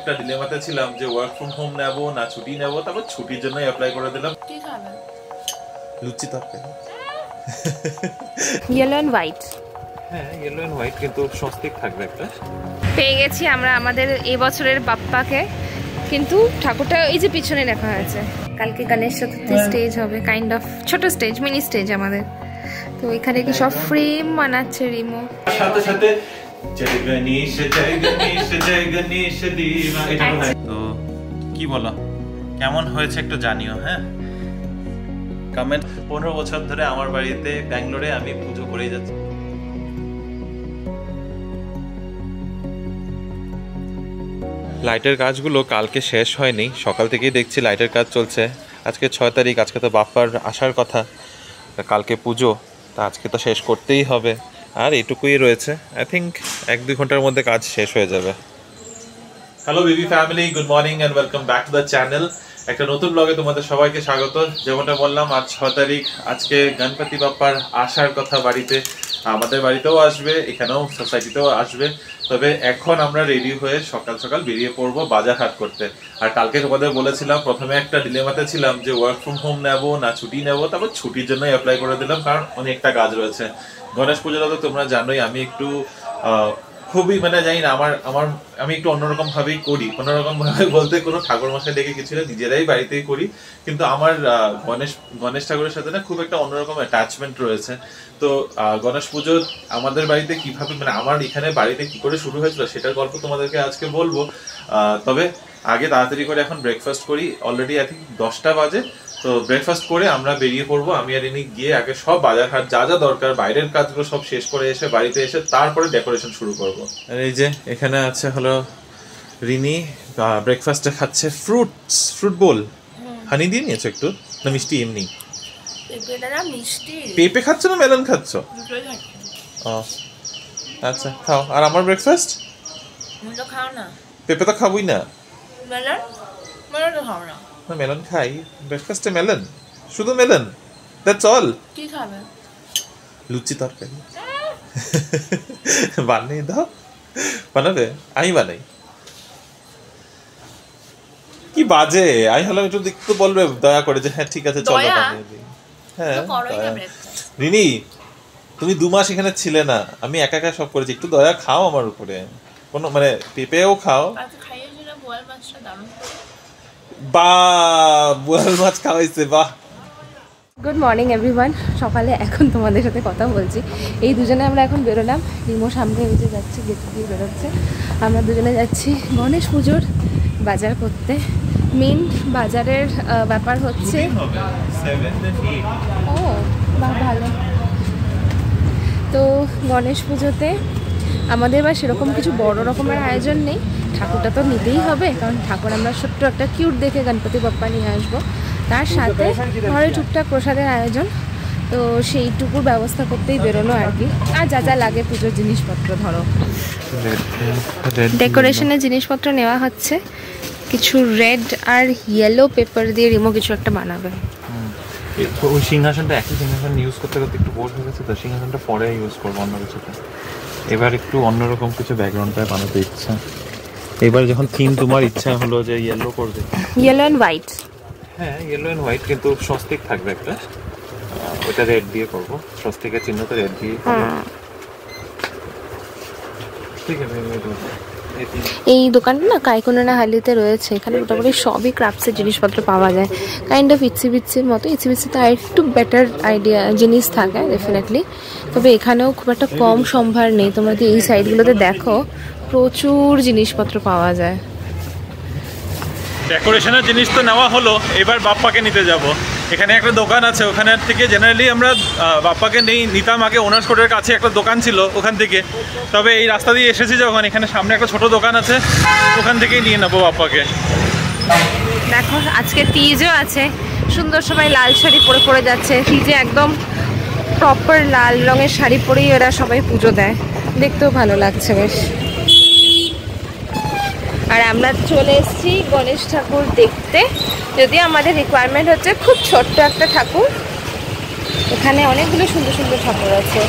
একটা ডিলেমাতে ছিলাম যে ওয়ার্ক ফ্রম হোম নেব না ছুটি নেব, তারপর ছুটির জন্যই অ্যাপ্লাই করে দিলাম। কি খাবে? লুচি তরকারি। Yellow and white. হ্যাঁ, ইয়েলো এন্ড হোয়াইট, কিন্তু স্বস্তিক থাকবে একটা। পেয়ে গেছি আমরা আমাদের এবছরের বাপ্পাকে, কিন্তু ঠাকুরটা এই যে পিছনে লেখা হয়েছে। কালকে গণেশ চতুর্থী স্টেজ হবে, কাইন্ড অফ ছোট স্টেজ, মিনি স্টেজ আমাদের। তো এখানে কি সব ফ্রেম বানাচ্ছে রিমো, সাথে সাথে জয় গণেশ জয় গণেশ জয় গণেশ দিবা। এটা তো কি বলো, কেমন হয়েছে একটু জানিও। হ্যাঁ, কমেন্ট। 15 বছর ধরে আমার বাড়িতে ব্যাঙ্গালোরে আমি পুজো করেই যাচ্ছি। লাইটের কাজগুলো কালকে শেষ হয়নি, সকাল থেকেই দেখছি লাইটের কাজ চলছে। আজকে 6 তারিখ, আজকে তো বাপ্পার আসার কথা, কালকে পুজো, তা আজকে তো শেষ করতেই হবে। আর এটুকুই রয়েছে, আই থিঙ্ক 1-2 ঘন্টার মধ্যে কাজ শেষ হয়ে যাবে। Hello baby family, good morning and welcome back to the channel. একটা নতুন ব্লগে তোমাদের সবাইকে স্বাগত। যেমনটা বললাম, আজ 6 তারিখ, আজকে গণপতি বাপ্পার আসার কথা বাড়িতে। আমাদের বাড়িতেও আসবে, এখানেও সোসাইটিতেও আসবে। তবে এখন আমরা রেডি হয়ে সকাল সকাল বেরিয়ে পড়বো বাজার হাট করতে। আর কালকে তোমাদের বলেছিলাম, প্রথমে একটা ডিলেমাতে ছিলাম যে ওয়ার্ক ফ্রম হোম নেব না ছুটি নেব, তারপর ছুটির জন্যই অ্যাপ্লাই করে দিলাম, কারণ অনেকটা কাজ রয়েছে। গণেশ পুজোটা তো তোমরা জানোই, আমি একটু খুবই জানি না, আমি একটু অন্যরকম ভাবেই করি। অন্যরকম ভাবে বলতে কোনো ঠাকুর মশাই ডেকে কিছু না, নিজেরাই বাড়িতেই করি। কিন্তু আমার গণেশ ঠাকুরের সাথে না খুব একটা অন্যরকম অ্যাটাচমেন্ট রয়েছে। তো গণেশ পুজো আমাদের বাড়িতে কিভাবে, আমার এখানে বাড়িতে কি করে শুরু হয়েছিল সেটার গল্প তোমাদেরকে আজকে বলবো। তবে আগে তাড়াতাড়ি করে এখন ব্রেকফাস্ট করি। অলরেডি আই থিঙ্ক 10টা বাজে। তো ব্রেকফাস্ট করে আমরা বেরিয়ে পড়বো। আমি আর ইনি গিয়ে আগে সব বাজার হাট যা যা দরকার, বাইরের কাজগুলো সব শেষ করে এসে বাড়িতে এসে তারপরে ডেকোরেশন শুরু করব। আর এই যে এখানে আছে হলো রিনি, ব্রেকফাস্টে খাচ্ছে ফ্রুট বোল। হানি দিয়ে নিয়েছো একটু, না মিষ্টি এমনি? পেঁপে খাচ্ছ না মেলন খাচ্ছ? ও আচ্ছা, খাও। আর আমার ব্রেকফাস্ট? পেঁপে তো খাবই না। না, মেলন খাই ব্রেকফাস্টে। মেলন, শুধু মেলন, দ্যাটস অল। কি খাবে? লুচি তরকারি। বানিয়ে দাও। বানাবে? আমি বানাই। কি বাজে! আমি হলাম একটু দেখতে বলবে দয়া করে যে হ্যাঁ ঠিক আছে চলো বানিয়ে দিই। হ্যাঁ রিনি, তুমি 2 মাস এখানে ছিলে না, আমি একা একা সব করেছি, একটু দয়া খাও আমার উপরে। কোনো পেঁপেও খাও। বাহ, বোয়াল মাছ খাওয়াইছে, বাহ। Good morning everyone. সকালে এখন তোমাদের সাথে কথা বলছি। এই দুজনে আমরা এখন বেরোলাম। রিমো সামনে ওই যে যাচ্ছে, গেট দিয়ে বেরোচ্ছে। আমরা দুজনে যাচ্ছি গণেশ পুজোর বাজার করতে। মেন বাজারের ব্যাপার হচ্ছে, ও বাহ ভালো। তো গণেশ পুজোতে আমাদের বা সেরকম কিছু বড় রকমের আয়োজন নেই। ঠাকুরটা তো নিতেই হবে, কারণ ঠাকুর আমরা ছোট্ট একটা কিউট দেখে গণপতি বাপ্পা নিয়ে আসবো। তার সাথে ঘরে টুকটাক প্রসাদের আয়োজন, তো সেইটুকুর ব্যবস্থা করতেই বেরোনো আর কি। আর যা যা লাগে পুজোর জিনিসপত্র, ধরো ডেকোরেশনের জিনিসপত্র নেওয়া হচ্ছে। কিছু রেড আর ইয়েলো পেপার দিয়ে রিমো কিছু একটা বানাবে। ওই সিংহাসনটা, একই সিংহাসন ইউজ করতে করতে একটু বোর হয়ে গেছে, তো সিংহাসনটা পরে ইউজ করবো অন্য কিছুতে। এবার একটু অন্যরকম কিছু ব্যাকগ্রাউন্ডটা বানাতে ইচ্ছা। এবার যখন থিম তোমার ইচ্ছা হলো যে ইয়েলো করবে, ইয়েলো এন্ড হোয়াইট। হ্যাঁ, ইয়েলো এন্ড হোয়াইট, কিন্তু স্বস্তিক থাকবে একটা। ওটা রেড দিয়ে করবো, স্বস্তিকের চিহ্নটা রেড দিয়ে। ঠিক আছে। এই দোকানটা না কাইকুনানা হালিতে রয়েছে। এখানে মোটামুটি সবই ক্রাফটসের জিনিসপত্র পাওয়া যায়। কাইন্ড অফ ইচ্ছিবিচ্ছির মতো। ইচ্ছিবিচ্ছিতে আর একটু বেটার আইডিয়া জিনিস থাকে ডেফিনেটলি। তবে এখানেও খুব একটা কম সম্ভার নেই। তোমরা যদি এই সাইডগুলোতে দেখো, প্রচুর জিনিসপত্র পাওয়া যায়। ডেকোরেশনের জিনিস তো নেওয়া হলো, এবার বাপ্পাকে নিতে যাব। এখানে একটা দোকান আছে, ওখানে থেকে জেনারেলি আমরা বাপ্পাকে নিতাম আগে। ওনার্স কোর্টের কাছে একটা দোকান ছিল, ওখান থেকে। তবে এই রাস্তা দিয়ে এসেছি যখন, এখানে সামনে একটা ছোট দোকান আছে, ওখান থেকেই নিয়ে নেবো বাপ্পাকে। দেখো আজকে তিজও আছে, সুন্দর সবাই লাল শাড়ি পরে পরে যাচ্ছে। তিজে একদম প্রপার লাল রঙের শাড়ি পরেই ওরা সবাই পুজো দেয়, দেখতেও ভালো লাগছে বেশ। আর আমরা চলে এসেছি গণেশ ঠাকুর দেখতে। যদি আমাদের রিকোয়ারমেন্ট হচ্ছে খুব ছোট্ট একটা ঠাকুর, এখানে অনেকগুলো সুন্দর সুন্দর ঠাকুর আছে।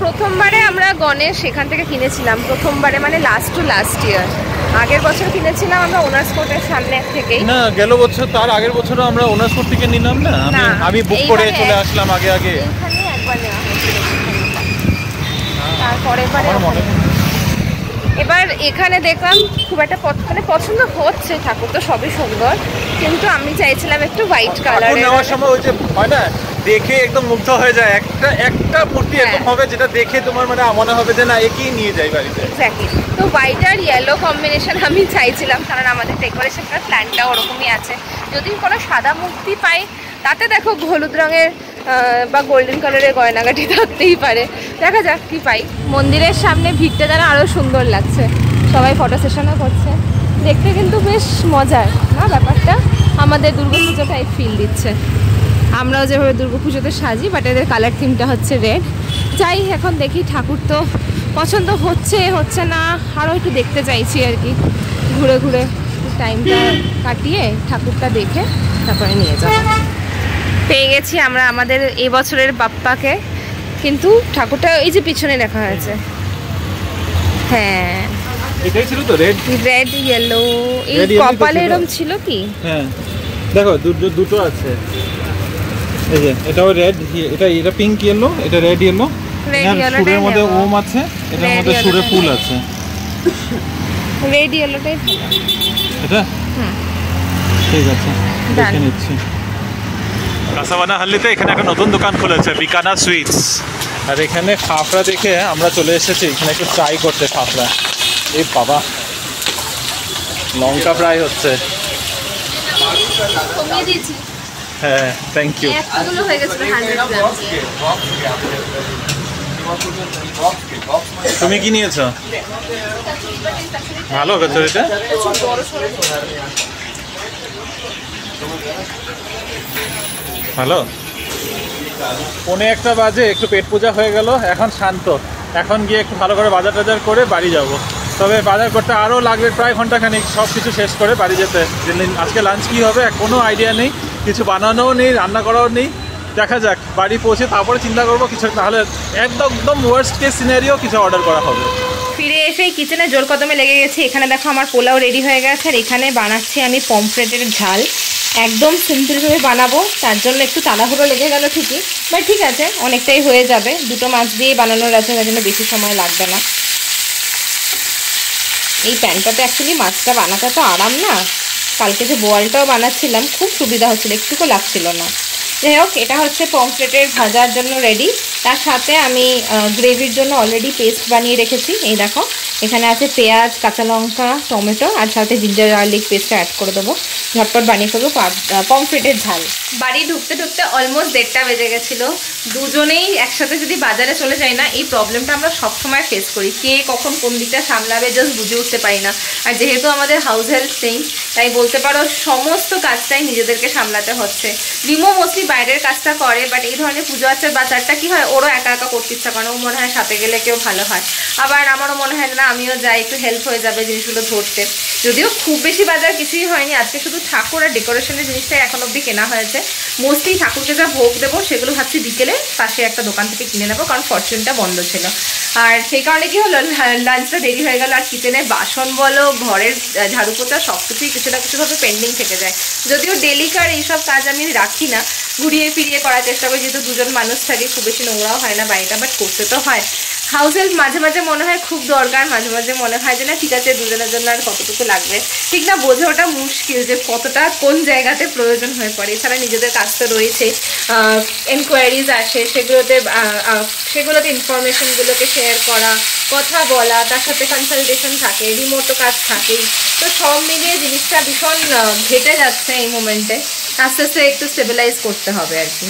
প্রথমবারে আমরা গণেশ সেখান থেকে কিনেছিলাম, প্রথমবারে মানে লাস্ট ইয়ার। আগের বছর কিনেছিলাম আমরা ওনার্স কোর্টের সামনে থেকেই। না, গেল বছর তার আগের বছরও আমরা ওনার্স কোর্ট থেকে নিলাম না, আমি বুক করে চলে আসলাম আগে। এখানে একবার নেওয়া হয়েছিল, তারপরে এবার এখানে দেখলাম খুব একটা মানে পছন্দ হচ্ছে, ঠাকুর তো সবই সুন্দর, কিন্তু আমি চাইছিলাম একটু হোয়াইট কালার নেওয়ার সময় ওই যে হয় না, দেখে একদম মুগ্ধ হয়ে যায়। একটা মূর্তি এরকম হবে যেটা দেখে তোমার মানে মনে হবে যে না একই নিয়ে যাই বাড়িতে। এক্স্যাক্টলি। তো হোয়াইট আর ইয়েলো কম্বিনেশন আমি চাইছিলাম, কারণ আমাদের ডেকোরেশনটার প্ল্যানটা ওরকমই আছে। যদি কোনো সাদা মূর্তি পাই তাতে দেখো হলুদ রঙের বা গোল্ডেন কালারের গয়নাগাটি থাকতেই পারে, দেখা যাক কি পাই। মন্দিরের সামনে ভিড়টা যেন আরও সুন্দর লাগছে, সবাই ফটো সেশনও করছে, দেখতে কিন্তু বেশ মজার না ব্যাপারটা। আমাদের দুর্গাপুজোটাই ফিল দিচ্ছে, আমরাও যেভাবে দুর্গাপুজোতে সাজি, বাট এদের কালার থিমটা হচ্ছে রেড। যাই এখন দেখি, ঠাকুর তো পছন্দ হচ্ছে না, আরও একটু দেখতে চাইছি আর কি, ঘুরে ঘুরে টাইমটা কাটিয়ে ঠাকুরটা দেখে তারপরে নিয়ে যাব। পেয়ে গেছি আমরা আমাদের এবছরের বাপ্পাকে, কিন্তু ঠাকুরটা এই যে পিছনে লেখা হয়েছে, হ্যাঁ এটাই ছিল তো রেড ইয়েলো, এই কপালে এরকম ছিল কি? হ্যাঁ দেখো দুটো আছে, এই যে এটাও রেড, এটা পিঙ্ক ইয়েলো, এটা রেড ইয়েলো, সুরের মধ্যে ওম আছে, এটার মধ্যে সুরে ফুল আছে। রেড ইয়েলোটাই ভালো এটা, ঠিক আছে দেখে নিচ্ছি। কাসাবানা হাল্লিতে এখানে একটা নতুন দোকান খুলেছে, বিকানা সুইটস, আর এখানে ফাফড়া দেখে আমরা চলে এসেছি এখানে একটু ট্রাই করতে ফাফড়া। এই বাবা, লঙ্কা ফ্রাই হচ্ছে। হ্যাঁ থ্যাংক ইউ। তুমি কি নিয়েছো? ভালো কচুরিটা, ভালো। 1:45 বাজে, একটু পেট পূজা হয়ে গেল, এখন শান্ত। এখন গিয়ে একটু ভালো করে বাজার টাজার করে বাড়ি যাব। তবে বাজার করতে আরও লাগবে প্রায় ঘন্টাখানিক, সব কিছু শেষ করে বাড়ি যেতে। আজকে লাঞ্চ কী হবে কোনো আইডিয়া নেই, কিছু বানানোও নেই, রান্না করাও নেই। দেখা যাক, বাড়ি পৌঁছে তারপরে চিন্তা করবো কিছু, তাহলে একদম ওয়ার্স্ট কেস সিনারিও কিছু অর্ডার করা হবে। ফিরে এসে কিচেনে জোর কদমে লেগে গেছি। এখানে দেখো আমার পোলাও রেডি হয়ে গেছে, আর এখানে বানাচ্ছি আমি পমফ্রেটের ঝাল। একদম সিম্পলভাবে বানাবো, তার জন্য একটু তাড়াহুড়ো লেগে গেল ঠিকই, বাট ঠিক আছে, অনেকটাই হয়ে যাবে। দুটো মাছ দিয়ে বানানোর আছে, তার জন্য বেশি সময় লাগবে না। এই প্যানটাতে অ্যাকচুয়ালি মাছটা বানাতে তো আরাম না, কালকে যে বোয়ালটাও বানাচ্ছিলাম খুব সুবিধা হচ্ছিল, একটুকু লাগছিল না। যাই হোক, এটা হচ্ছে পমফ্রেটের ভাজার জন্য রেডি। তার সাথে আমি গ্রেভির জন্য অলরেডি পেস্ট বানিয়ে রেখেছি। এই দেখো, এখানে আছে পেঁয়াজ, কাঁচা লঙ্কা, টমেটো, আর সাথে জিঞ্জার গার্লিক পেস্টটা অ্যাড করে দেবো। ঝটপট বানিয়ে ফেলবো পমফ্রেটের ঝাল। বাড়ি ঢুকতে ঢুকতে অলমোস্ট 1:30টা বেজে গেছিলো। দুজনেই একসাথে যদি বাজারে চলে যাই না, এই প্রবলেমটা আমরা সবসময় ফেস করি, কে কখন কোন দিকটা সামলাবে জাস্ট বুঝে উঠতে পারি না। আর যেহেতু আমাদের হাউস হেল্প নেই, তাই বলতে পারো সমস্ত কাজটাই নিজেদেরকে সামলাতে হচ্ছে। রিমো মোস্টলি বাইরের কাজটা করে, বাট এই ধরনের পুজো আচার বাজারটা কি হয়, ওরও একা একা করতে ইচ্ছা করে, ও মনে হয় সাথে গেলে কেউ ভালো হয়। আবার আমারও মনে হয় না আমিও যাই, একটু হেল্প হয়ে যাবে জিনিসগুলো ধরতে। যদিও খুব বেশি বাজার কিছুই হয়নি, আজকে শুধু ঠাকুর আর ডেকোরেশনের জিনিসটাই এখন অবধি কেনা হয়েছে। মোস্টলি ঠাকুরকে যা ভোগ দেবো সেগুলো ভাবছি বিকেলে পাশে একটা দোকান থেকে কিনে নেবো, কারণ ফরচুনটা বন্ধ ছিল। আর সেই কারণে কি হলো, লাঞ্চটা দেরি হয়ে গেল। আর কিচেনের বাসন বলো, ঘরের ঝাড়ু পোছা, সব কিছুই কিছু না কিছুভাবে পেন্ডিং থেকে যায়। যদিও ডেলিকার এইসব কাজ আমি রাখি না, ঘুরিয়ে ফিরিয়ে করার চেষ্টা করি, যেহেতু দুজন মানুষ থাকে, খুব বেশি নোংরাও হয় না বাড়িটা, বাট করতে তো হয়। হাউস হেল্প মাঝে মাঝে মনে হয় খুব দরকার, মাঝে মাঝে মনে হয় যে না ঠিক আছে, দুজনের জন্য আর কতটুকু লাগবে ঠিক না বোঝে ওটা মুশকিল, যে কতটা কোন জায়গাতে প্রয়োজন হয়ে পড়ে। এছাড়া নিজেদের কাজ তো রয়েছে, এনকোয়ারিজ আসে, সেগুলোতে ইনফরমেশনগুলোকে শেয়ার করা, কথা বলা, তার সাথে কনসালটেশন থাকে, রিমোটো কাজ থাকেই। তো সব মিলিয়ে জিনিসটা ভীষণ ঘেটে যাচ্ছে এই মোমেন্টে, আস্তে আস্তে একটু স্টেবিলাইজ করতে হবে আর কি।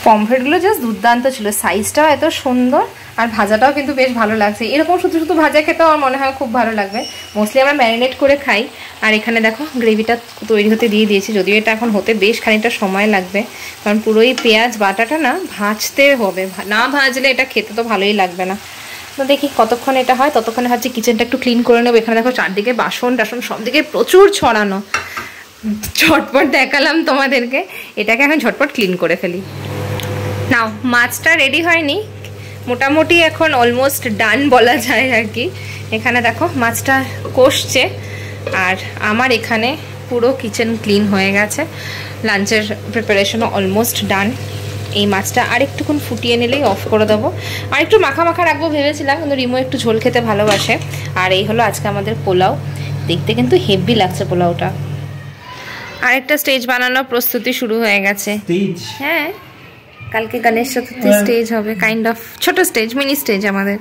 পমফ্রেটগুলো জাস্ট দুর্দান্ত ছিল, সাইজটাও এত সুন্দর, আর ভাজাটাও কিন্তু বেশ ভালো লাগছে। এরকম শুধু শুধু ভাজা খেতেও আমার মনে হয় খুব ভালো লাগবে। মোস্টলি আমরা ম্যারিনেট করে খাই। আর এখানে দেখো গ্রেভিটা তৈরি হতে দিয়ে দিয়েছি, যদিও এটা এখন হতে বেশ খানিকটা সময় লাগবে, কারণ পুরোই পেঁয়াজ বাটাটা না ভাজতে হবে, না ভাজলে এটা খেতে তো ভালোই লাগবে না। তো দেখি কতক্ষণ এটা হয়, ততক্ষণে ভাবছি কিচেনটা একটু ক্লিন করে নেবো। এখানে দেখো চারদিকে বাসন টাসন সব দিকে প্রচুর ছড়ানো, ঝটপট দেখালাম তোমাদেরকে, এটাকে এখন ঝটপট ক্লিন করে ফেলি। নাও, মাছটা রেডি হয়নি, মোটামুটি এখন অলমোস্ট ডান বলা যায় আর কি। এখানে দেখো মাছটা কষছে, আর আমার এখানে পুরো কিচেন ক্লিন হয়ে গেছে। লাঞ্চের প্রিপারেশনও অলমোস্ট ডান। এই মাছটা আর একটুক্ষণ ফুটিয়ে নিলেই অফ করে দেবো। আর একটু মাখা মাখা রাখবো ভেবেছিলাম, কিন্তু রিমো একটু ঝোল খেতে ভালোবাসে। আর এই হলো আজকে আমাদের পোলাও। দেখতে কিন্তু হেভি লাগছে পোলাওটা। আরেকটা স্টেজ বানানোর প্রস্তুতি শুরু হয়ে গেছে। হ্যাঁ, কালকে গণেশ চতুর্থী স্টেজ হবে, কাইন্ড অফ ছোট স্টেজ, মিনি স্টেজ আমাদের।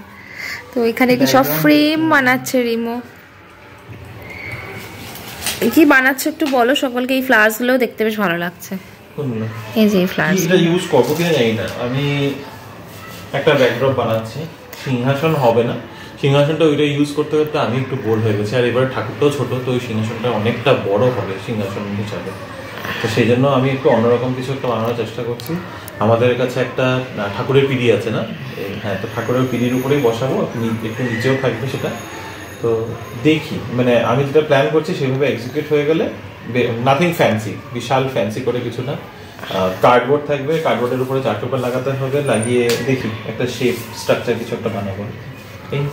তো এখানে কি সব ফ্রেম বানাচ্ছে রিমো। কি বানাচ্ছে একটু বলো সকলকে। এই ফ্লাওয়ার্স গুলো দেখতে বেশ ভালো লাগছে। এই যে ফ্লাওয়ার্স এটা ইউজ করব কিনা জানি না। আমি একটা ব্যাকড্রপ বানাচ্ছি, সিংহাসন হবে না। সিংহাসনটা ওইটা ইউজ করতে করতে আমি একটু বোর হয়ে গেছি। আর এবার ঠাকুরটাও ছোট, তো ওই সিংহাসনটা অনেকটা বড় হবে সিংহাসন হিসাবে। তো সেই জন্য আমি একটু অন্যরকম কিছু একটা বানানোর চেষ্টা করছি। আমাদের কাছে একটা ঠাকুরের পিঁড়ি আছে না, হ্যাঁ, তো ঠাকুরের পিঁড়ির উপরেই বসাবো, একটু নিচেও থাকবে সেটা। তো দেখি, মানে আমি যেটা প্ল্যান করছি সেভাবে এক্সিকিউট হয়ে গেলে, নাথিং ফ্যান্সি, বিশাল ফ্যান্সি করে কিছু না। কার্ডবোর্ড থাকবে, কার্ডবোর্ডের উপরে চার্ট পেপার লাগাতে হবে, লাগিয়ে দেখি একটা শেপ স্ট্রাকচার কিছু একটা বানাবো। এই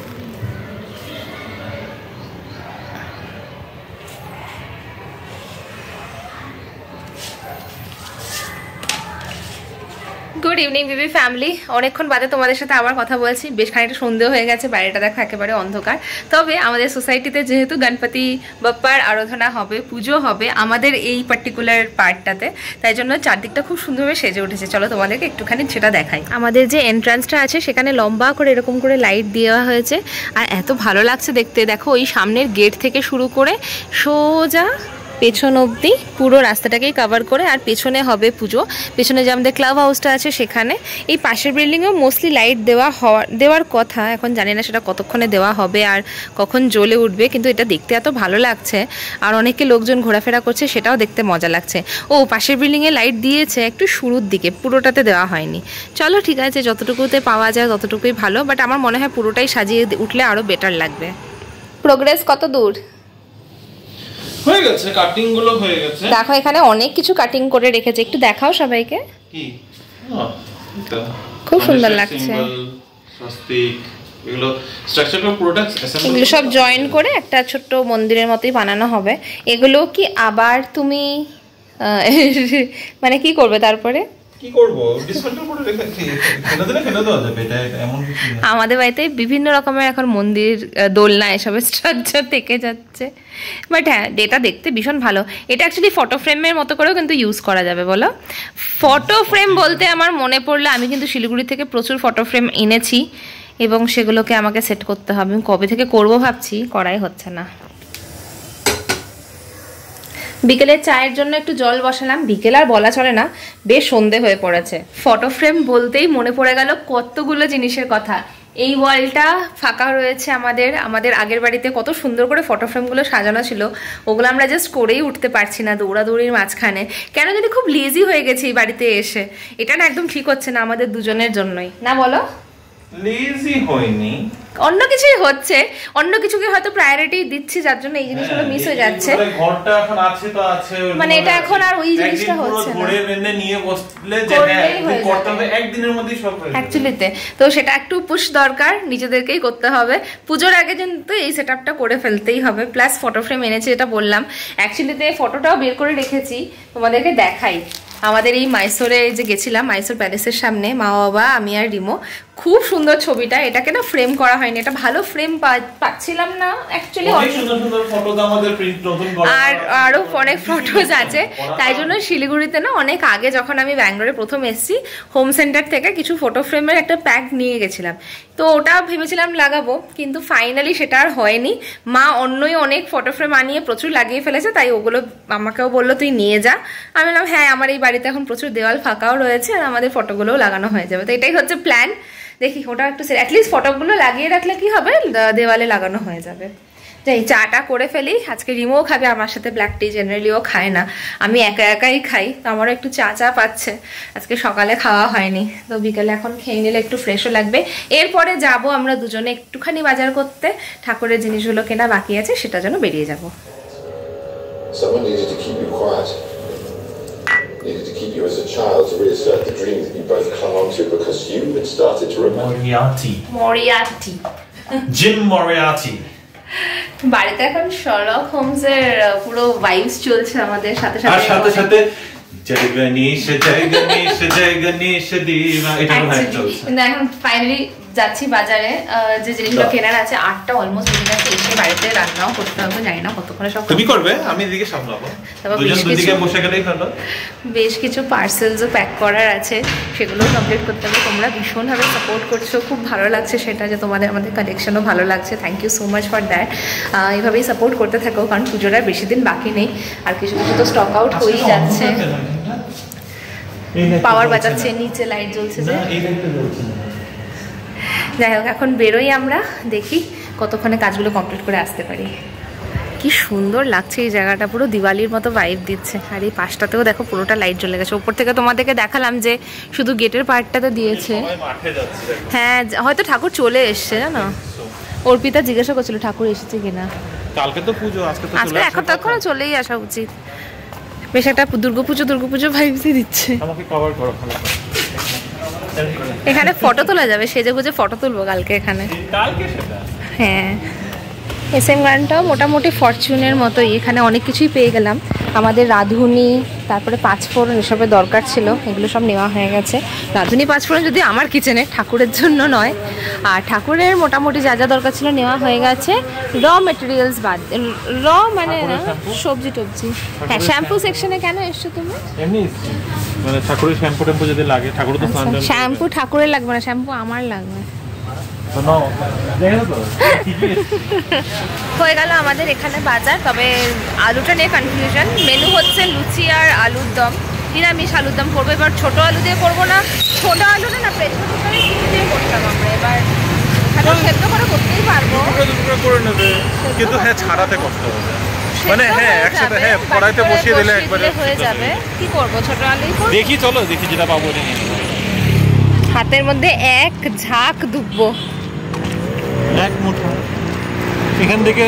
গুড ইভিনিং বিবি ফ্যামিলি। অনেকক্ষণ বাদে তোমাদের সাথে আবার কথা বলছি। বেশ খানিকটা সন্দেহ হয়ে গেছে, বাইরেটা দেখো একেবারে অন্ধকার। তবে আমাদের সোসাইটিতে যেহেতু গণপতি বাপ্পার আরাধনা হবে, পুজো হবে আমাদের এই পার্টিকুলার পার্টটাতে, তাই জন্য চারদিকটা খুব সুন্দরভাবে সেজে উঠেছে। চলো তোমাদেরকে একটুখানি সেটা দেখাই। আমাদের যে এন্ট্রান্সটা আছে সেখানে লম্বা করে এরকম করে লাইট দেওয়া হয়েছে, আর এত ভালো লাগছে দেখতে। দেখো ওই সামনের গেট থেকে শুরু করে সোজা পেছন অবধি পুরো রাস্তাটাকেই কভার করে, আর পেছনে হবে পুজো। পেছনে যে আমাদের ক্লাব হাউসটা আছে সেখানে, এই পাশের বিল্ডিংয়েও মোস্টলি লাইট দেওয়ার কথা। এখন জানি না সেটা কতক্ষণে দেওয়া হবে আর কখন জ্বলে উঠবে, কিন্তু এটা দেখতে এত ভালো লাগছে। আর অনেকে লোকজন ঘোরাফেরা করছে, সেটাও দেখতে মজা লাগছে। ও পাশের বিল্ডিংয়ে লাইট দিয়েছে একটু শুরুর দিকে, পুরোটাতে দেওয়া হয়নি। চলো ঠিক আছে, যতটুকুতে পাওয়া যায় ততটুকুই ভালো, বাট আমার মনে হয় পুরোটাই সাজিয়ে উঠলে আরও বেটার লাগবে। প্রোগ্রেস কত দূর হয়ে গেছে? কাটিং গুলো হয়ে গেছে। দেখো এখানে অনেক কিছু কাটিং করে রেখেছে, একটু দেখাও সবাইকে। কি খুব সুন্দর লাগছে। এগুলো স্ট্রাকচারটা পুরোটা অ্যাসেম্বল, এগুলো সব জয়েন করে একটা ছোট্ট মন্দিরের মতোই বানানো হবে। এগুলো কি আবার তুমি মানে কি করবে তারপরে? কি করব, ডিসমেন্টল করে রেখেছি, ফেলে দিলে ফেলে দেওয়া যাবে। এটা এমন কিছু না। আমাদের বাড়িতে বিভিন্ন রকমের এখন মন্দির, দোলনা, এসবের স্ট্রাকচার থেকে যাচ্ছে। বাট হ্যাঁ, এটা দেখতে ভীষণ ভালো। এটা অ্যাকচুয়ালি ফটো ফ্রেমের মতো করেও কিন্তু ইউজ করা যাবে। বলো, ফটো ফ্রেম বলতে আমার মনে পড়লো, আমি কিন্তু শিলিগুড়ি থেকে প্রচুর ফটো ফ্রেম এনেছি এবং সেগুলোকে আমাকে সেট করতে হবে। আমি কবে থেকে করবো ভাবছি, করাই হচ্ছে না। বিকেলের চায়ের জন্য একটু জল বসালাম। বিকেল আর বলা চলে না, বেশ সন্ধে হয়ে পড়েছে। ফটো ফ্রেম বলতেই মনে পড়ে গেল কতগুলো জিনিসের কথা। এই ওয়ালটা ফাঁকা রয়েছে আমাদের আগের বাড়িতে কত সুন্দর করে ফটো ফ্রেমগুলো সাজানো ছিল, ওগুলো আমরা জাস্ট করেই উঠতে পারছি না দৌড়াদৌড়ির মাঝখানে। কেন যদি খুব লেজি হয়ে গেছি এই বাড়িতে এসে। এটা না একদম ঠিক হচ্ছে না আমাদের দুজনের জন্যই, না বলো? লেজি হয়নি, অন্য কিছুই হচ্ছে, অন্য কিছুকে হয়তো প্রায়োরিটি দিচ্ছি, যার জন্য এই জিনিসগুলো মিস হয়ে যাচ্ছে। ঘরটা এখন আছে তো আছে, মানে এটা এখন আর ওই জিনিসটা হচ্ছে না। ঘরে বেঁধে নিয়ে বসলে যে হ্যাঁ করতে হবে, একদিনের মধ্যেই সব হয়ে যাবে অ্যাকচুয়ালিতে। তো সেটা একটু পুশ দরকার, নিজেদেরকেই করতে হবে। পুজোর আগে কিন্তু এই সেটআপটা করে ফেলতেই হবে। প্লাস ফটো ফ্রেম এনেছি, এটা বললাম। অ্যাকচুয়ালিতে ফটোটাও বের করে রেখেছি, তোমাদেরকে দেখাই। আমাদের এই মাইসোরে যে গেছিলাম, মাইসোর প্যালেসের সামনে মা বাবা আমি আর রিমো, খুব সুন্দর ছবিটা। এটাকে না ফ্রেম করা হয়নি, এটা ভালো ফ্রেম পাচ্ছিলাম না অ্যাকচুয়ালি। আর আরো অনেক ফটোজ আছে, তাই জন্য শিলিগুড়িতে না অনেক আগে যখন আমি ব্যাঙ্গালোরে প্রথম এসেছি, হোম সেন্টার থেকে কিছু ফটো ফ্রেমের একটা প্যাক নিয়ে গেছিলাম। তো ওটা ভেবেছিলাম লাগাবো, কিন্তু ফাইনালি সেটা আর হয়নি। মা অন্যই অনেক ফটো ফ্রেম আনিয়ে প্রচুর লাগিয়ে ফেলেছে, তাই ওগুলো আমাকেও বললো তুই নিয়ে যা। আমি বললাম হ্যাঁ, আমার এই বাড়িতে এখন প্রচুর দেওয়াল ফাঁকাও রয়েছে, আর আমাদের ফটোগুলোও লাগানো হয়ে যাবে। তো এটাই হচ্ছে প্ল্যান। দেখি ওটা একটু অ্যাটলিস্ট ফটোগুলো লাগিয়ে রাখলে কি হবে, দেওয়ালে লাগানো হয়ে যাবে। যাই চাটা করে ফেলি। আজকে রিমোও খাবে আমার সাথে, ব্ল্যাক টি জেনারেলিও খায় না, আমি একা একাই খাই, তো আমারও একটু চা পাচ্ছে। আজকে সকালে খাওয়া হয়নি, তো বিকেলে এখন খেয়ে নিলে একটু ফ্রেশও লাগবে। এরপরে যাব আমরা দুজনে একটুখানি বাজার করতে, ঠাকুরের জিনিসগুলো কেনা বাকি আছে, সেটা যেন বেরিয়ে যাব। needed to keep you as a child to reassert the dream that you both clung on to because you had started to remember. Moriarty Jim Moriarty. বাড়িতে এখন শার্লক হোমসের পুরো ভাইবস চলছে আমাদের সাথে আর সাথে সাথে সাথে জয় গণেশ জয় গণেশ জয় গণেশ দিবা এটা ভাই চলছে। কিন্তু এখন ফাইনালি যাচ্ছি বাজারে, যে জিনিসগুলো কেনার আছে 8টা অলমোস্ট বেজে গেছে, এসে বাড়িতে রান্নাও করতে হবে, জানি না কতক্ষণে সব তুমি করবে, আমি এদিকে সামলাবো, তারপর দুজন দুদিকে বসে গেলেই ভালো। বেশ কিছু পার্সেলসও প্যাক করার আছে, সেগুলো কমপ্লিট করতে হবে। তোমরা ভীষণভাবে সাপোর্ট করছো, খুব ভালো লাগছে সেটা, যে তোমাদের আমাদের কালেকশনও ভালো লাগছে। Thank you so much for that. এইভাবেই সাপোর্ট করতে থাকো, কারণ পুজোর আর বেশি দিন বাকি নেই, আর কিছু কিছু তো স্টক আউট হয়েই যাচ্ছে। পাওয়ার বাজাচ্ছে, নিচে লাইট জ্বলছে যে। যাই হোক, এখন বেরোই আমরা, দেখি কতক্ষণে কাজগুলো কমপ্লিট করে আসতে পারি। কি সুন্দর লাগছে এই জায়গাটা, পুরো দিওয়ালির মতো ভাইব দিচ্ছে। আর এই পাশটাতেও দেখো পুরোটা লাইট জ্বলে গেছে। ওপর থেকে তোমাদেরকে দেখালাম যে শুধু গেটের পার্টটাতে দিয়েছে। হ্যাঁ, হয়তো ঠাকুর চলে এসছে, জানো। অর্পিতা জিজ্ঞাসা করছিল ঠাকুর এসেছে কিনা। কালকে তো পুজো, আজকে এখন তখন চলেই আসা উচিত। বেশ একটা দুর্গাপুজো ভাইবসই দিচ্ছে। আমাকে কভার করো ভালো করে। এখানে ফটো তোলা যাবে, সেজে গুজে ফটো তুলবো কালকে এখানে। কালকে সেটা হ্যাঁ, এসএম গার্ডেনটাও মোটামুটি ফরচুনের মতোই, এখানে অনেক কিছুই পেয়ে গেলাম। আমাদের রাঁধুনি, তারপরে পাঁচফোড়ন, এসবের দরকার ছিল, এগুলো সব নেওয়া হয়ে গেছে। রাঁধুনি পাঁচফোড়ন যদি আমার কিচেনে, ঠাকুরের জন্য নয়। আর ঠাকুরের মোটামুটি যা যা দরকার ছিল নেওয়া হয়ে গেছে, র মেটেরিয়ালস বাদ। র মানে না, সবজি টবজি। হ্যাঁ, শ্যাম্পু সেকশনে কেন এসছো তুমি? এমনি মানে ঠাকুরের শ্যাম্পু ট্যাম্পু যদি লাগে, ঠাকুর তো স্নান টান শ্যাম্পু ঠাকুরের লাগবে না, শ্যাম্পু আমার লাগবে। হয়ে গেল আমাদের এখানে বাজার। তবে আলুটা নিয়ে কনফিউশন। মেনু হচ্ছে লুচি আর আলুর দম, নিরামিষ আলুর দম করবো। এবার ছোট আলু দিয়ে করবো না, ছোট আলু না প্রেসার কুকারে দিয়ে করতাম আমরা। এবার সেদ্ধ করে করতেই পারবো, করে নেবে, কিন্তু হ্যাঁ ছাড়াতে কষ্ট হবে। মানে হ্যাঁ একসাথে, হ্যাঁ কড়াইতে বসিয়ে দিলে একবারে হয়ে যাবে। কি করবো, ছোট আলুই করবো। দেখি, চলো দেখি যেটা পাবো। হাতের মধ্যে এক ঝাঁক দুব্বো, এক মুঠো এখান থেকে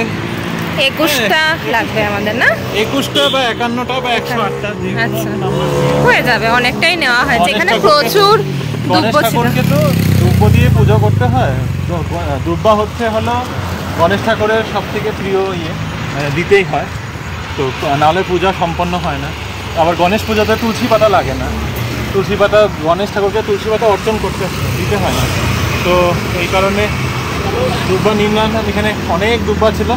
21টা লাগবে আমাদের, না 21টা বা 51টা বা 108টা। আচ্ছা, হয়ে যাবে, অনেকটাই নেওয়া হয়েছে। এখানে প্রচুর দুব্বো ছিল। ঠাকুরকে তো দুব্বো দিয়ে পুজো করতে হয়। দুব্বা হচ্ছে হলো গণেশ ঠাকুরের সব থেকে প্রিয় দিতেই হয়, তো নাহলে পূজা সম্পন্ন হয় না। আবার গণেশ পূজাতে তুলসী পাতা লাগে না, তুলসী পাতা গণেশ ঠাকুরকে তুলসী পাতা অর্চন করতে দিতে হয় না। তো এই কারণে দুব্বা নিলাম। এখানে অনেক দুব্বা ছিল,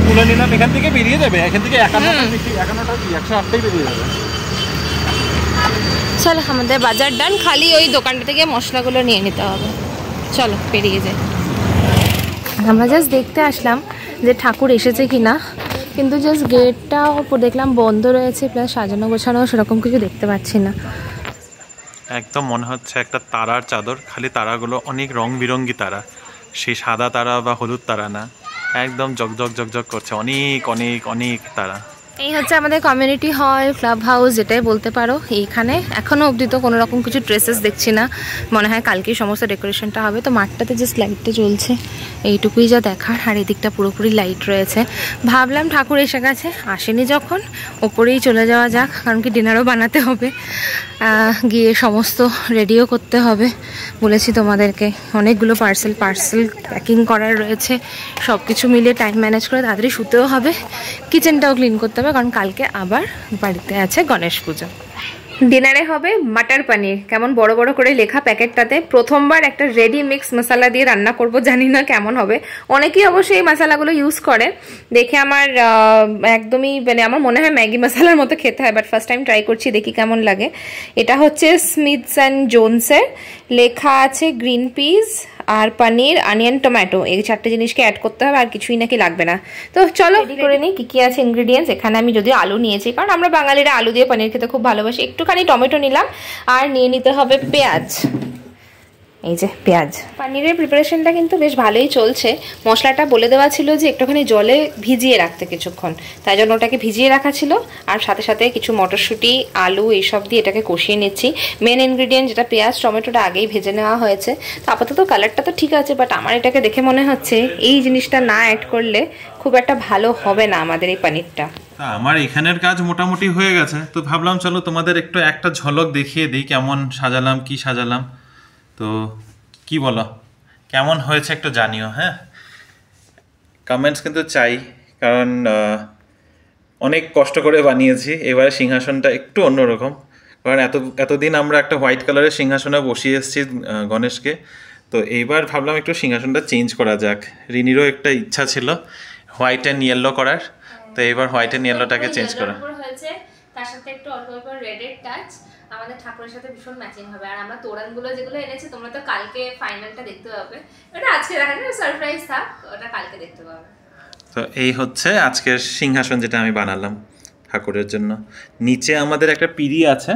তুলে নিলাম। এখান থেকে বেরিয়ে যাবে, এখান থেকে 51টা বেশি, 51টা কি 108টাই বেরিয়ে যাবে। চলো, আমাদের বাজার ডান, খালি ওই দোকানটা থেকে মশলাগুলো নিয়ে নিতে হবে। চলো বেরিয়ে যাই। আমরা জাস্ট দেখতে আসলাম যে ঠাকুর এসেছে কিনা, কিন্তু জাস্ট গেটটাও দেখলাম বন্ধ রয়েছে, প্লাস সাজানো গোছানো সেরকম কিছু দেখতে পাচ্ছি না। একদম মনে হচ্ছে একটা তারার চাদর, খালি তারাগুলো অনেক রং বিরঙ্গি তারা, সেই সাদা তারা বা হলুদ তারা না, একদম জগজগ জগজগ করছে, অনেক অনেক অনেক তারা। এই হচ্ছে আমাদের কমিউনিটি হল, ক্লাব হাউস, যেটাই বলতে পারো। এইখানে এখনও অবধি তো কোনো রকম কিছু ড্রেসেস দেখছি না, মনে হয় কালকেই সমস্ত ডেকোরেশনটা হবে। তো মাঠটাতে জাস্ট লাইটটা জ্বলছে, এইটুকুই যা দেখার। আর এদিকটা পুরোপুরি লাইট রয়েছে। ভাবলাম ঠাকুর এসে গেছে, আসেনি যখন ওপরেই চলে যাওয়া যাক, কারণ কি ডিনারও বানাতে হবে, গিয়ে সমস্ত রেডিও করতে হবে। বলেছি তোমাদেরকে অনেকগুলো পার্সেল প্যাকিং করার রয়েছে, সব কিছু মিলিয়ে টাইম ম্যানেজ করে তাড়াতাড়ি শুতেও হবে, কিচেনটাও ক্লিন করতে হবে, কারণ কালকে আবার বাড়িতে আছে গণেশ পুজো। ডিনারে হবে মাটার পনির, কেমন বড় বড় করে লেখা প্যাকেটটাতে। প্রথমবার একটা রেডি মিক্স মশলা দিয়ে রান্না করব, জানি না কেমন হবে। অনেকেই অবশ্যই এই মশলাগুলো ইউজ করে, দেখে আমার একদমই মানে আমার মনে হয় ম্যাগি মশলার মতো খেতে হয়, বাট ফার্স্ট টাইম ট্রাই করছি, দেখি কেমন লাগে। এটা হচ্ছে স্মিথস অ্যান্ড জোনসের, লেখা আছে গ্রিন পিস আর পনির, অনিয়ন, টমেটো, এই 4টে জিনিসকে অ্যাড করতে হবে, আর কিছুই নাকি লাগবে না। তো চলো করে নিই কী কী আছে ইনগ্রিডিয়েন্টস। এখানে আমি যদিও আলু নিয়েছি, কারণ আমরা বাঙালিরা আলু দিয়ে পনির খেতে খুব ভালোবাসি। একটুখানি টমেটো নিলাম, আর নিয়ে নিতে হবে পেঁয়াজ। এই যে পেঁয়াজ। পনিরের প্রিপারেশনটা কিন্তু বেশ ভালোই চলছে। মশলাটা বলে দেওয়া ছিল যে একটুখানি জলে ভিজিয়ে রাখতে কিছুক্ষণ, তাই জন্য ওটাকে ভিজিয়ে রাখা ছিল। আর সাথে সাথে কিছু মটরশুঁটি, আলু এইসব দিয়ে এটাকে কষিয়ে নিচ্ছি। মেন ইনগ্রিডিয়েন্ট যেটা পেঁয়াজ টমেটোটা আগেই ভেজে নেওয়া হয়েছে। তো আপাতত কালারটা তো ঠিক আছে, বাট আমার এটাকে দেখে মনে হচ্ছে এই জিনিসটা না অ্যাড করলে খুব একটা ভালো হবে না আমাদের এই পনিরটা। তা আমার এখানের কাজ মোটামুটি হয়ে গেছে, তো ভাবলাম চলো তোমাদের একটু একটা ঝলক দেখিয়ে দিই কেমন সাজালাম, কি সাজালাম। তো কি বলো, কেমন হয়েছে একটু জানিও, হ্যাঁ? কমেন্টস কিন্তু চাই, কারণ অনেক কষ্ট করে বানিয়েছি। এবারে সিংহাসনটা একটু অন্যরকম, কারণ এতদিন আমরা একটা হোয়াইট কালারের সিংহাসনে বসিয়ে এসেছি গণেশকে। তো এইবার ভাবলাম একটু সিংহাসনটা চেঞ্জ করা যাক। রিনিরও একটা ইচ্ছা ছিল হোয়াইট অ্যান্ড ইয়েলো করার, তো এবার হোয়াইট অ্যান্ড ইয়েলোটাকে চেঞ্জ করা হয়েছে, তার সাথে একটু অল্প অল্প রেডের টাচ আমাদের ঠাকুরের সাথে ভীষণ ম্যাচিং হবে। আর আমরা তোরণগুলো যেগুলো এনেছি, তোমরা তো কালকে ফাইনালটা দেখতে পাবে, ওটা আজকে দেখা যায় সারপ্রাইজ থাক, ওটা কালকে দেখতে পাবে। তো এই হচ্ছে আজকের সিংহাসন যেটা আমি বানালাম ঠাকুরের জন্য। নিচে আমাদের একটা পিঁড়ি আছে,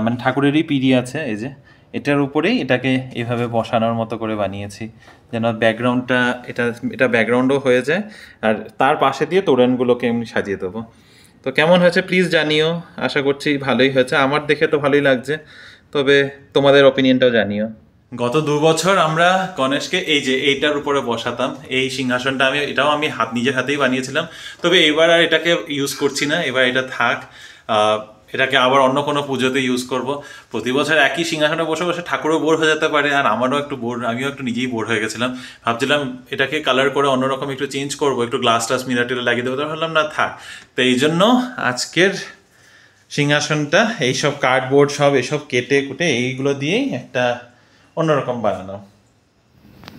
মানে ঠাকুরেরই পিঁড়ি আছে, এই যে এটার উপরেই এটাকে এইভাবে বসানোর মতো করে বানিয়েছি, যেন ব্যাকগ্রাউন্ডটা এটা ব্যাকগ্রাউন্ডও হয়ে যায়। আর তার পাশে দিয়ে তোরণগুলোকে এমনি সাজিয়ে দেবো। তো কেমন হয়েছে প্লিজ জানিও, আশা করছি ভালোই হয়েছে। আমার দেখে তো ভালোই লাগছে, তবে তোমাদের অপিনিয়নটাও জানিও। গত 2 বছর আমরা গণেশকে এই যে এইটার উপরে বসাতাম, এই সিংহাসনটা এটাও আমি নিজের হাতেই বানিয়েছিলাম। তবে এবার আর এটাকে ইউজ করছি না, এবার এটা থাক। এটাকে আবার অন্য কোনো পুজোতে ইউজ করব। প্রতি বছর একই সিংহাসনে বসে বসে ঠাকুরও বোর হয়ে যেতে পারে, আর আমারও একটু আমিও একটু নিজেই বোর হয়ে গেছিলাম। ভাবছিলাম এটাকে কালার করে অন্যরকম একটু চেঞ্জ করব, একটু গ্লাস টাস মিরার টিরা লাগিয়ে দেবো, তো ভাবলাম না থাক। তো এই জন্য আজকের সিংহাসনটা এইসব কার্ডবোর্ড সব এসব কেটে কুটে এইগুলো দিয়েই একটা অন্যরকম বানানো।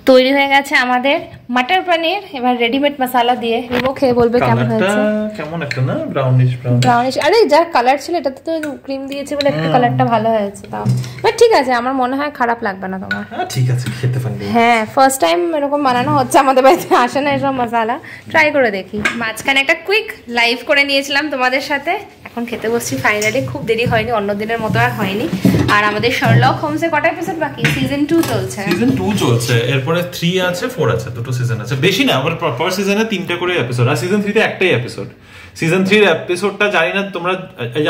তৈরি হয়ে গেছে আমাদের মাটার পনির, এবার রেডিমেড মশলা দিয়ে রিমো খেয়ে বলবে কেমন হয়েছে। কেমন একটা না ব্রাউনিশ ব্রাউনিশ, আরে যা কালার ছিল এটাতে তো ক্রিম দিয়েছে বলে একটু কালারটা ভালো হয়েছে। তাও বাট ঠিক আছে, আমার মনে হয় খারাপ লাগবে না তোমার। ঠিক আছে, খেতে পারবে। হ্যাঁ, ফার্স্ট টাইম এরকম বানানো হচ্ছে, আমাদের বাড়িতে আসে না এসব মশলা, ট্রাই করে দেখি। মাঝখানে একটা কুইক লাইভ করে নিয়েছিলাম তোমাদের সাথে, এখন খেতে বসছি ফাইনালি। খুব দেরি হয়নি, অন্য দিনের মতো আর হয়নি। আর আমাদের শার্লক হোমসে কটা এপিসোড বাকি? সিজন 2 চলছে। সিজন 2 চলছে, এরপরে 3 আছে, 4 আছে, দুটো সিজন আছে, বেশি না। আবার পার সিজনে 3টে করে এপিসোড, আর সিজন 3 তে একটাই এপিসোড। সিজন 3 এপিসোডটা জানি না তোমরা,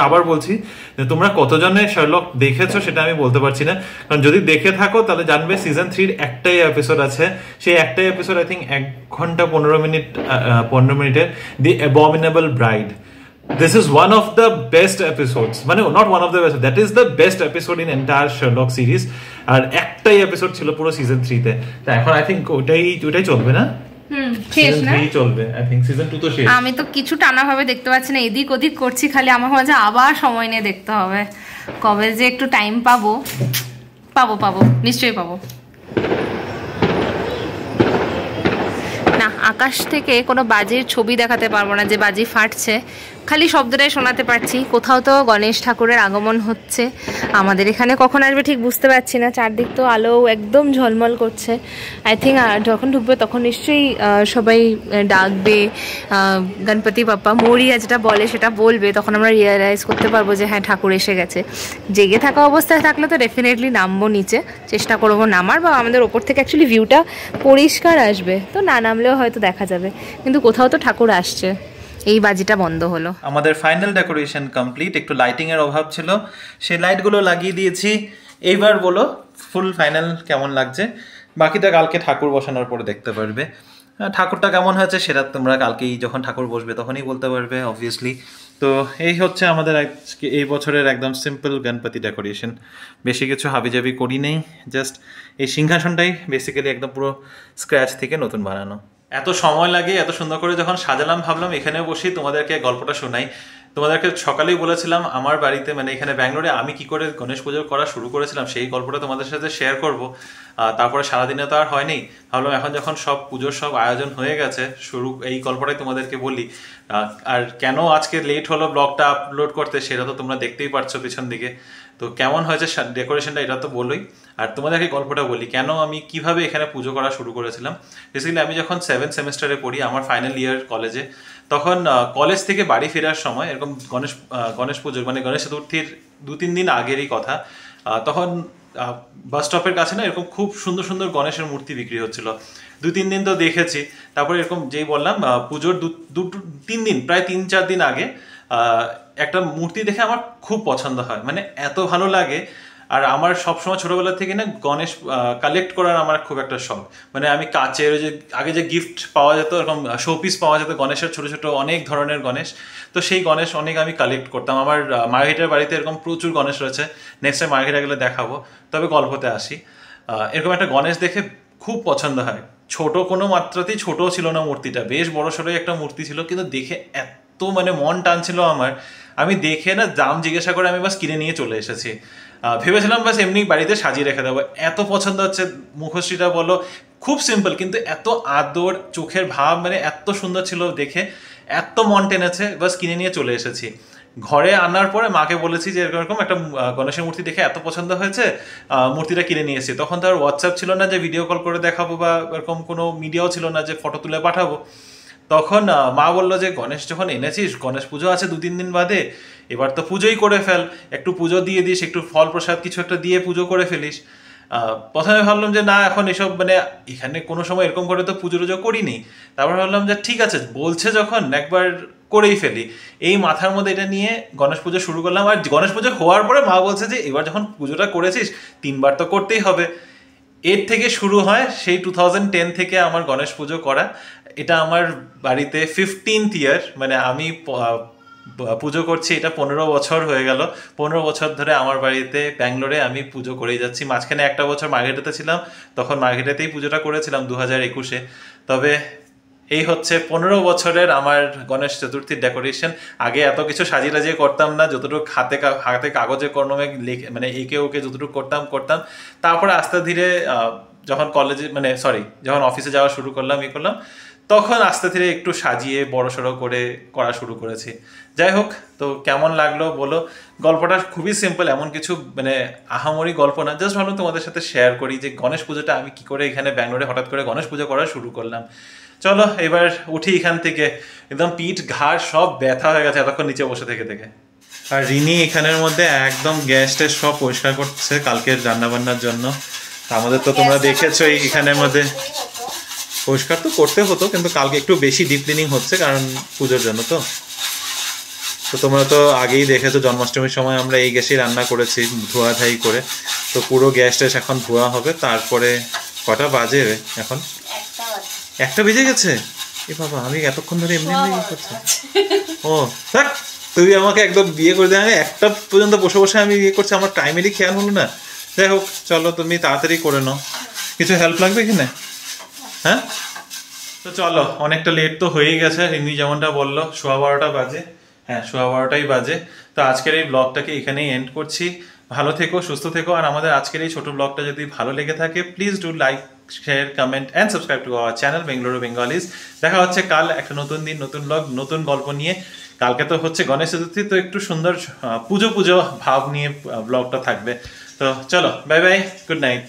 আবার বলছি যে তোমরা কতজনে শার্লক দেখেছো সেটা আমি বলতে পারছি না, কারণ যদি দেখে থাকো তাহলে জানবে সিজন 3 একটাই এপিসোড আছে। সেই একটাই এপিসোড আই থিঙ্ক 1 ঘন্টা 15 মিনিটের, দি অ্যাবমিনেবল bride. This is one of the best episodes, মানে not one of the best, that is the best episode in entire Sherlock series. আর একটাই এপিসোড ছিল পুরো সিজন 3 তে, তো এখন আই থিঙ্ক ওটাই চলবে না? শেষ না, চলবে আই থিঙ্ক। সিজন 2 তো শেষ। আমি তো কিছু টানা ভাবে দেখতে পাচ্ছি না, এদিক ওদিক করছি খালি। আমার মাঝে আবার সময় নিয়ে দেখতে হবে, কবে যে একটু টাইম পাবো নিশ্চয়ই পাবো। না, আকাশ থেকে কোনো বাজির ছবি দেখাতে পারবো না যে বাজি ফাটছে, খালি শব্দটাই শোনাতে পারছি। কোথাও তো গণেশ ঠাকুরের আগমন হচ্ছে, আমাদের এখানে কখন আসবে ঠিক বুঝতে পারছি না। চারদিক তো আলো একদম ঝলমল করছে। আই থিঙ্ক যখন ঢুকবে তখন নিশ্চয়ই সবাই ডাকবে গণপতি বাপ্পা, মরিয়া যেটা বলে সেটা বলবে, তখন আমরা রিয়েলাইজ করতে পারবো যে হ্যাঁ ঠাকুর এসে গেছে। জেগে থাকা অবস্থায় থাকলে তো ডেফিনেটলি নামবো নিচে, চেষ্টা করবো নামার, বা আমাদের ওপর থেকে অ্যাকচুয়ালি ভিউটা পরিষ্কার আসবে, তো না নামলেও হয়তো দেখা যাবে। কিন্তু কোথাও তো ঠাকুর আসছে, এই বাজিটা বন্ধ হলো। আমাদের ফাইনাল ডেকোরেশন কমপ্লিট, একটু লাইটিং এর অভাব ছিল, সেই লাইটগুলো লাগিয়ে দিয়েছি। এইবার বলো ফুল ফাইনাল কেমন লাগছে? বাকিটা কালকে ঠাকুর বসানোর পরে দেখতে পারবে। ঠাকুরটা কেমন হয়েছে সেটা তোমরা কালকেই যখন ঠাকুর বসবে তখনই বলতে পারবে অবভিয়াসলি। তো এই হচ্ছে আমাদের আজকে এই বছরের একদম সিম্পল গণপতি ডেকোরেশন। বেশি কিছু হাবিজাবি করি নেই, জাস্ট এই সিংহাসনটাই বেসিক্যালি একদম পুরো স্ক্র্যাচ থেকে নতুন বানানো। এত সময় লাগে, এত সুন্দর করে যখন সাজালাম, ভাবলাম এখানে বসি তোমাদেরকে গল্পটা শোনাই। তোমাদেরকে সকালেই বলেছিলাম আমার বাড়িতে, মানে এখানে ব্যাঙ্গালোরে আমি কি করে গণেশ পুজো করা শুরু করেছিলাম সেই গল্পটা তোমাদের সাথে শেয়ার করব। তারপরে সারাদিনে তো আর হয়নি, ভাবলাম এখন যখন সব পুজোর সব আয়োজন হয়ে গেছে এই গল্পটাই তোমাদেরকে বলি। আর কেন আজকে লেট হলো ব্লগটা আপলোড করতে সেটা তো তোমরা দেখতেই পারছো পিছন দিকে। তো কেমন হয়েছে ডেকোরেশনটা এটা তো বলোই, আর তোমাদেরকে গল্পটা বলি কেন আমি কিভাবে এখানে পুজো করা শুরু করেছিলাম। বেসিক্যালি আমি যখন 7th সেমিস্টারে পড়ি, আমার ফাইনাল ইয়ার কলেজে, তখন কলেজ থেকে বাড়ি ফেরার সময় এরকম গণেশ পুজো মানে গণেশ চতুর্থীর 2-3 দিন আগেরই কথা, তখন বাস স্টপের কাছে না এরকম খুব সুন্দর সুন্দর গণেশের মূর্তি বিক্রি হচ্ছিল। 2-3 দিন তো দেখেছি, তারপরে এরকম যেই বললাম পুজোর 2-3 দিন প্রায় 3-4 দিন আগে একটা মূর্তি দেখে আমার খুব পছন্দ হয়, মানে এত ভালো লাগে। আর আমার সবসময় ছোটোবেলা থেকে না গণেশ কালেক্ট করার আমার খুব একটা শখ। মানে আমি কাচের ওই যে আগে যে গিফট পাওয়া যেত এরকম শোপিস পাওয়া যেত গণেশের, ছোটো ছোটো অনেক ধরনের গণেশ, তো সেই গণেশ অনেক আমি কালেক্ট করতাম। আমার মার্ঘেটার বাড়িতে এরকম প্রচুর গণেশ রয়েছে, নেক্সট টাইম মার্ঘেটা গেলে দেখাবো। তবে গল্পতে আসি, এরকম একটা গণেশ দেখে খুব পছন্দ হয়। ছোট কোনো মাত্রাতেই ছোটও ছিল না মূর্তিটা, বেশ বড় সড়োই একটা মূর্তি ছিল, কিন্তু দেখে এত মানে মন টানছিল আমার, আমি দেখে না দাম জিজ্ঞাসা করে আমি বাস কিনে নিয়ে চলে এসেছি। ভেবেছিলাম বাস এমনি বাড়িতে সাজিয়ে রেখে দেবো, এত পছন্দ হচ্ছে। মুখশ্রীটা বলো খুব সিম্পল, কিন্তু এত আদর, চোখের ভাব মানে এত সুন্দর ছিল দেখে, এত মন টেনেছে, বাস কিনে নিয়ে চলে এসেছি। ঘরে আনার পরে মাকে বলেছি যে এরকম একটা গণেশের মূর্তি দেখে এত পছন্দ হয়েছে, মূর্তিটা কিনে নিয়ে এসেছি। তখন তো আর হোয়াটসঅ্যাপ ছিল না যে ভিডিও কল করে দেখাবো, বা এরকম কোনো মিডিয়াও ছিল না যে ফটো তুলে পাঠাবো। তখন মা বললো যে গণেশ যখন এনেছিস, গণেশ পুজো আছে 2-3 দিন বাদে, এবার তো পুজোই করে ফেল, একটু পুজো দিয়ে দিস, একটু ফল প্রসাদ কিছু একটা দিয়ে পুজো করে ফেলিস। প্রথমে ভাবলাম যে না, এখন এসব মানে এখানে কোনো সময় এরকম করে তো পুজো টুজো করিনি। তারপর ভাবলাম যে ঠিক আছে, বলছে যখন একবার করেই ফেলি। এই মাথার মধ্যে এটা নিয়ে গণেশ পুজো শুরু করলাম। আর গণেশ পুজো হওয়ার পরে মা বলছে যে এবার যখন পুজোটা করেছিস 3 বার তো করতেই হবে। এর থেকে শুরু হয় সেই 2010 থেকে আমার গণেশ পুজো করা। এটা আমার বাড়িতে 15th ইয়ার, মানে আমি পুজো করছি, এটা 15 বছর হয়ে গেল। 15 বছর ধরে আমার বাড়িতে ব্যাঙ্গালোরে আমি পুজো করেই যাচ্ছি। মাঝখানে একটা বছর মার্ঘেটাতে ছিলাম, তখন মার্ঘেটাতেই পুজোটা করেছিলাম 2021-এ। তবে এই হচ্ছে 15 বছরের আমার গণেশ চতুর্থীর ডেকোরেশন। আগে এত কিছু সাজিয়ে টাজিয়ে করতাম না, যতটুকু হাতে কাগজে কলমে লিখে মানে একে ওকে যতটুকু করতাম। তারপরে আস্তে ধীরে যখন কলেজে মানে যখন অফিসে যাওয়া শুরু করলাম তখন আস্তে ধীরে একটু সাজিয়ে বড়সড় করে করা শুরু করেছি। যাই হোক, তো কেমন লাগলো বলো। গল্পটা খুবই সিম্পল, এমন কিছু মানে আহামরি গল্প না, জাস্ট ভাবলাম তোমাদের সাথে শেয়ার করি যে গণেশ পুজোটা আমি কি করে এখানে ব্যাঙ্গালোরে হঠাৎ করে গণেশ পুজো করা শুরু করলাম। চলো এবার উঠি এখান থেকে, একদম পিঠ ঘাড় সব ব্যথা হয়ে গেছে এতক্ষণ নিচে বসে থেকে। আর রিনি এখানের মধ্যে একদম গ্যাসটা সব পরিষ্কার করছে কালকের রান্নাবান্নার জন্য। আমাদের তো তোমরা দেখেছো এখানের মধ্যে পরিষ্কার তো করতে হতো, কিন্তু কালকে একটু বেশি ডিপ ক্লিনিং হচ্ছে কারণ পুজোর জন্য। তো তোমরা তো আগেই দেখেছো জন্মাষ্টমীর সময় আমরা এই গ্যাসেই রান্না করেছি ধোয়াধাই করে। তো পুরো গ্যাস ট্যাস এখন ধোয়া হবে। তারপরে কটা বাজে এখন? 1টা বেজে গেছে। এ বাবা, আমি এতক্ষণ ধরে এমনি করছি। ও থাক, তুমি আমাকে একদম বিয়ে করে দেয়, 1টা পর্যন্ত বসে বসে আমি ইয়ে করছি, আমার টাইমেরই খেয়াল হলো না। যাই হোক, চলো তুমি তাড়াতাড়ি করে নাও। কিছু হেল্প লাগবে এখানে? হ্যাঁ, তো চলো, অনেকটা লেট তো হয়েই গেছে। রিমি যেমনটা বললো 12:15 বাজে। হ্যাঁ, 12:15 বাজে। তো আজকের এই ব্লগটাকে এখানেই এন্ড করছি। ভালো থেকো, সুস্থ থেকো। আর আমাদের আজকের এই ছোট ব্লগটা যদি ভালো লেগে থাকে, please do like, share, comment and subscribe to our channel Bengaluru Bengalis. দেখা হচ্ছে কাল একটা নতুন দিন, নতুন ব্লগ, নতুন গল্প নিয়ে। কালকে তো হচ্ছে গণেশ চতুর্থী, তো একটু সুন্দর পুজো ভাব নিয়ে ব্লগটা থাকবে। তো চলো, বাই বাই, গুড নাইট।